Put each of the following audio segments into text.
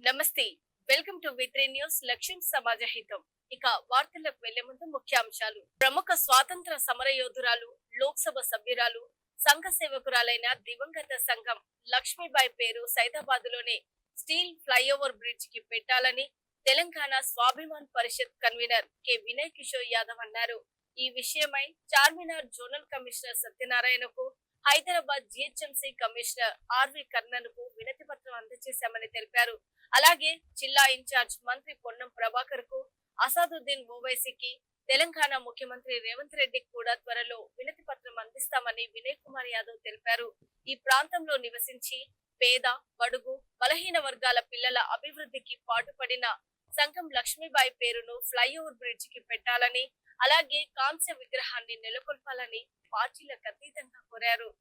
నమస్తే. Welcome to వి3 news. లక్ష్యం సమాజ హితం. ఇక వార్తలకు వెళ్లే ముందు ముఖ్యాంశాలు. ప్రముఖ స్వాతంత్ర సమరయోధురాలు, లోక్సభ సభ్యురాలు, సంఘ సేవకురాలైన దివంగత సంఘం లక్ష్మీబాయి పేరు సైదాబాద్లోనే స్టీల్ ఫ్లైఓవర్ బ్రిడ్జ్ కి పెట్టాలని తెలంగాణ స్వాభిమాన్ పరిషత్ కన్వీనర్ కె వినయ్ కిషోర్ యాదవ్ అన్నారు. ఈ విషయమై చార్మినార్ జోనల్ కమిషనర్ సత్యనారాయణకు, హైదరాబాద్ జిహెచ్ఎంసీ కమిషనర్ ఆర్వి కర్ణన్కు వినతి పత్రం అందజేశామని తెలిపారు. అలాగే జిల్లా ఇన్ఛార్జ్ మంత్రి పొన్నం ప్రభాకర్ కు, అసాదుద్దీన్ ఓవైసీకి, తెలంగాణ ముఖ్యమంత్రి రేవంత్ రెడ్డికి కూడా త్వరలో వినతి పత్రం అందిస్తామని వినయ్ కుమార్ యాదవ్ తెలిపారు. ఈ ప్రాంతంలో నివసించి పేద, బడుగు, బలహీన వర్గాల పిల్లల అభివృద్ధికి పాటుపడిన సంఘం లక్ష్మీబాయి పేరును ఫ్లైఓవర్ బ్రిడ్జ్ కి పెట్టాలని, అలాగే కాంస్య విగ్రహాన్ని నెలకొల్పాలని పార్టీలకు అతీతంగా కోరారు.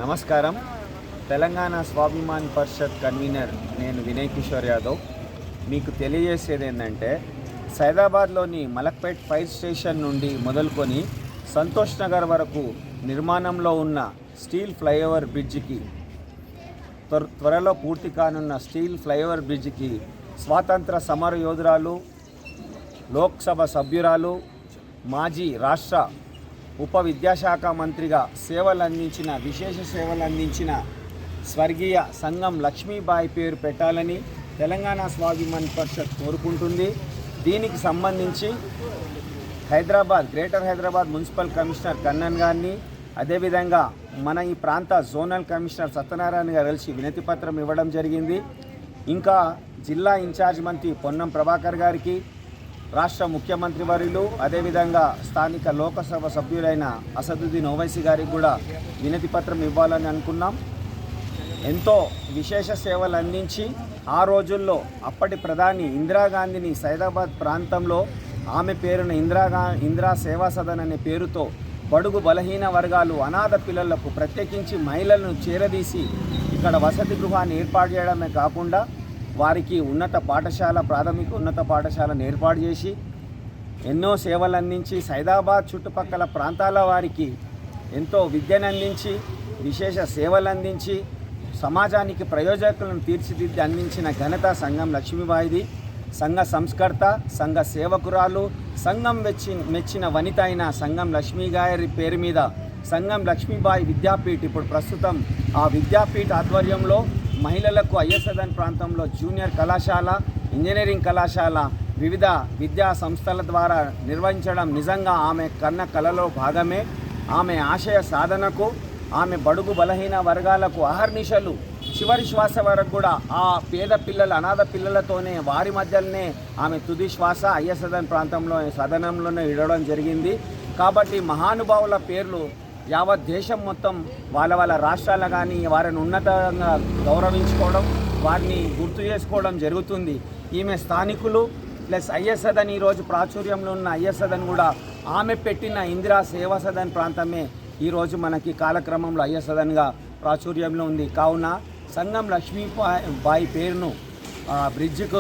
నమస్కారం. తెలంగాణ స్వాభిమాన్ పరిషత్ కన్వీనర్ నేను వినయ్ కిషోర్ యాదవ్. మీకు తెలియజేసేది ఏంటంటే, సైదాబాద్లోని మలక్పేట్ ఫైర్ స్టేషన్ నుండి మొదలుకొని సంతోష్ నగర్ వరకు నిర్మాణంలో ఉన్న స్టీల్ ఫ్లైఓవర్ బ్రిడ్జికి, త్వరలో పూర్తి కానున్న స్టీల్ ఫ్లైఓవర్ బ్రిడ్జికి స్వాతంత్ర సమర యోధురాలు, లోక్సభ సభ్యురాలు, మాజీ రాష్ట్ర ఉప విద్యాశాఖ మంత్రిగా విశేష సేవలు అందించిన స్వర్గీయ సంఘం లక్ష్మీబాయి పేరు పెట్టాలని తెలంగాణ స్వాభిమాన్ పరిషత్ కోరుకుంటుంది. దీనికి సంబంధించి greater Hyderabad municipal commissioner Kannan గారిని, అదేవిధంగా మన ఈ ప్రాంత జోనల్ కమిషనర్ సత్యనారాయణ గారు కలిసి వినతి పత్రం ఇవ్వడం జరిగింది. ఇంకా జిల్లా ఇన్ఛార్జ్ మంత్రి పొన్నం ప్రభాకర్ గారికి, రాష్ట్ర ముఖ్యమంత్రి వర్యులు, అదేవిధంగా స్థానిక లోకసభ సభ్యులైన అసదుద్దీన్ ఓవైసీ గారికి కూడా వినతి పత్రం ఇవ్వాలని అనుకున్నాం. ఎంతో విశేష సేవలు అందించి ఆ రోజుల్లో అప్పటి ప్రధాని ఇందిరాగాంధీని సైదాబాద్ ప్రాంతంలో ఆమె పేరున ఇందిరా సేవా సదన్ అనే పేరుతో బడుగు బలహీన వర్గాలు, అనాథ పిల్లలకు, ప్రత్యేకించి మహిళలను చేరదీసి ఇక్కడ వసతి గృహాన్ని ఏర్పాటు చేయడమే కాకుండా వారికి ప్రాథమిక ఉన్నత పాఠశాలను ఏర్పాటు చేసి ఎన్నో సేవలు అందించి సైదాబాద్ చుట్టుపక్కల ప్రాంతాల వారికి ఎంతో విద్యను అందించి, విశేష సేవలు అందించి, సమాజానికి ప్రయోజకులను తీర్చిదిద్ది అందించిన ఘనత సంఘం లక్ష్మీబాయిది. సంఘ సంస్కర్త, సంఘ సేవకురాలు, సంఘం మెచ్చిన వనిత అయిన సంఘం లక్ష్మీ గారి పేరు మీద సంఘం లక్ష్మీబాయి విద్యాపీఠ్, ఇప్పుడు ప్రస్తుతం ఆ విద్యాపీఠ్ ఆధ్వర్యంలో మహిళలకు ఐఎస్ఎదన్ ప్రాంతంలో జూనియర్ కళాశాల, ఇంజనీరింగ్ కళాశాల, వివిధ విద్యా సంస్థల ద్వారా నిర్వహించడం నిజంగా ఆమె కన్న కలలో భాగమే. ఆమె ఆశయ సాధనకు, ఆమె బడుగు బలహీన వర్గాలకు అహర్నిశలు చివరి శ్వాస వరకు కూడా ఆ పేద పిల్లల, అనాథ పిల్లలతోనే, వారి మధ్యలోనే ఆమె తుది శ్వాస ఐఎస్ఎదన్ ప్రాంతంలో సదనంలోనే ఇడవడం జరిగింది. కాబట్టి మహానుభావుల పేర్లు యావత్ దేశం మొత్తం వాళ్ళ రాష్ట్రాలు కానీ వారిని ఉన్నతంగా గౌరవించుకోవడం, వారిని గుర్తు చేసుకోవడం జరుగుతుంది. ఈమె స్థానికులు ప్లస్ ఐఎస్ఎదన్, ఈరోజు ప్రాచుర్యంలో ఉన్న ఐఎస్ఎదన్ కూడా ఆమె పెట్టిన ఇందిరా సేవా సదన్ ప్రాంతమే ఈరోజు మనకి కాలక్రమంలో ఐఎస్ఎదన్గా ప్రాచుర్యంలో ఉంది. కావున సంఘం లక్ష్మీబాయి పేరును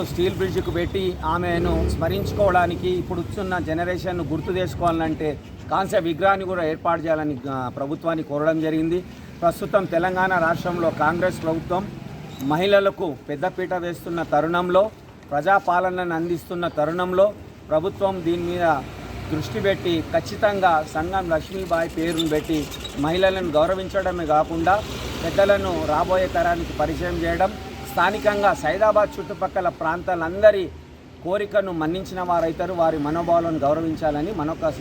స్టీల్ బ్రిడ్జ్కు పెట్టి ఆమెను స్మరించుకోవడానికి, ఇప్పుడు వస్తున్న జనరేషన్ను గుర్తు చేసుకోవాలంటే కాంస్య విగ్రహాన్ని కూడా ఏర్పాటు చేయాలని ప్రభుత్వాన్ని కోరడం జరిగింది. ప్రస్తుతం తెలంగాణ రాష్ట్రంలో కాంగ్రెస్ ప్రభుత్వం మహిళలకు పెద్దపీట వేస్తున్న తరుణంలో, ప్రజాపాలనను అందిస్తున్న తరుణంలో ప్రభుత్వం దీని మీద దృష్టి పెట్టి ఖచ్చితంగా సంఘం లక్ష్మీబాయి పేరును పెట్టి మహిళలను గౌరవించడమే కాకుండా పెద్దలను రాబోయే తరానికి పరిచయం చేయడం, స్థానికంగా సైదాబాద్ చుట్టుపక్కల ప్రాంతాలందరి కోరికను మన్నించిన వారైతారు, వారి మనోభావాలను గౌరవించాలని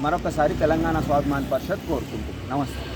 మరొకసారి తెలంగాణ స్వాభిమాన్ పరిషత్ కోరుకుంటుంది. నమస్తే.